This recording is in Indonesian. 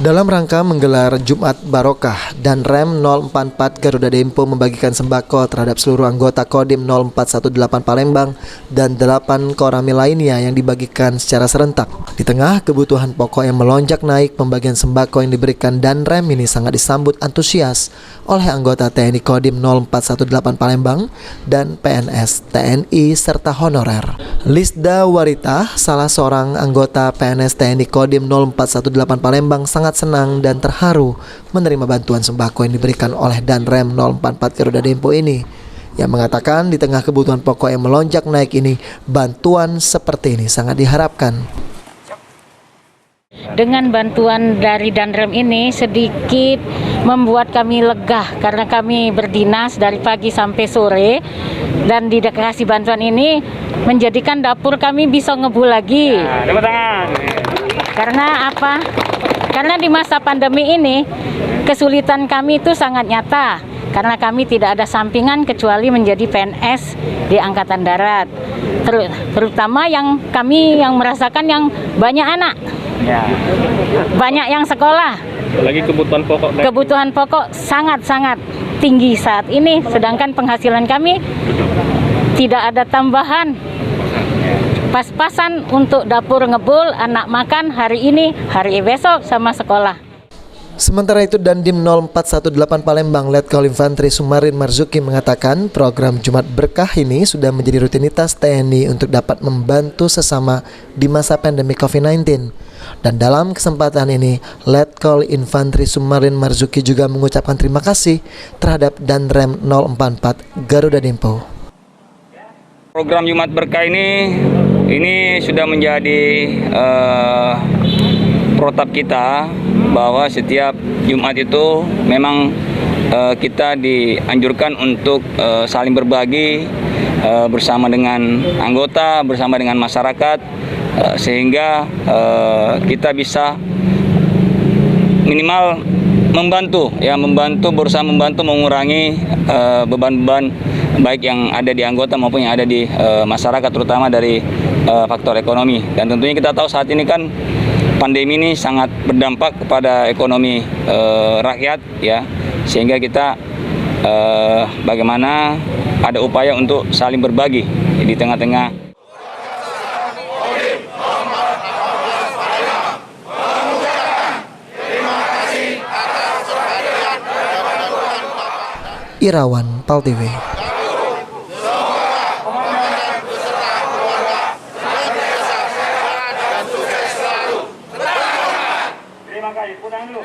Dalam rangka menggelar Jumat Barokah, Danrem 044 Garuda Dempo membagikan sembako terhadap seluruh anggota Kodim 0418 Palembang dan 8 Koramil lainnya yang dibagikan secara serentak. Di tengah kebutuhan pokok yang melonjak naik, pembagian sembako yang diberikan Danrem ini sangat disambut antusias oleh anggota TNI Kodim 0418 Palembang dan PNS TNI serta honorer. Lisda Warita, salah seorang anggota PNS TNI Kodim 0418 Palembang, sangat senang dan terharu menerima bantuan sembako yang diberikan oleh Danrem 044 Garuda Dempo ini, yang mengatakan di tengah kebutuhan pokok yang melonjak naik ini, bantuan seperti ini sangat diharapkan. Dengan bantuan dari Danrem ini sedikit membuat kami lega karena kami berdinas dari pagi sampai sore, dan dikasih bantuan ini menjadikan dapur kami bisa ngebul lagi. Karena apa? Karena di masa pandemi ini kesulitan kami itu sangat nyata karena kami tidak ada sampingan kecuali menjadi PNS di Angkatan Darat. Terutama yang kami yang merasakan yang banyak anak. Banyak yang sekolah. Lagi kebutuhan pokok sangat-sangat tinggi saat ini, sedangkan penghasilan kami tidak ada tambahan. Pas-pasan untuk dapur ngebul, anak makan hari ini, hari besok sama sekolah. Sementara itu, Dandim 0418 Palembang Letkol Infantri Sumarin Marzuki mengatakan program Jumat Berkah ini sudah menjadi rutinitas TNI untuk dapat membantu sesama di masa pandemi COVID-19. Dan dalam kesempatan ini, Letkol Infantri Sumarin Marzuki juga mengucapkan terima kasih terhadap Danrem 044 Garuda Dempo. Program Jumat Berkah ini sudah menjadi protap kita bahwa setiap Jumat itu memang kita dianjurkan untuk saling berbagi bersama dengan anggota, bersama dengan masyarakat, sehingga kita bisa minimal berusaha membantu mengurangi beban-beban baik yang ada di anggota maupun yang ada di masyarakat, terutama dari faktor ekonomi. Dan tentunya kita tahu saat ini kan pandemi ini sangat berdampak kepada ekonomi rakyat, ya, sehingga kita bagaimana ada upaya untuk saling berbagi di tengah-tengah. Irawan, PAL TV. Terima kasih, pulang dulu.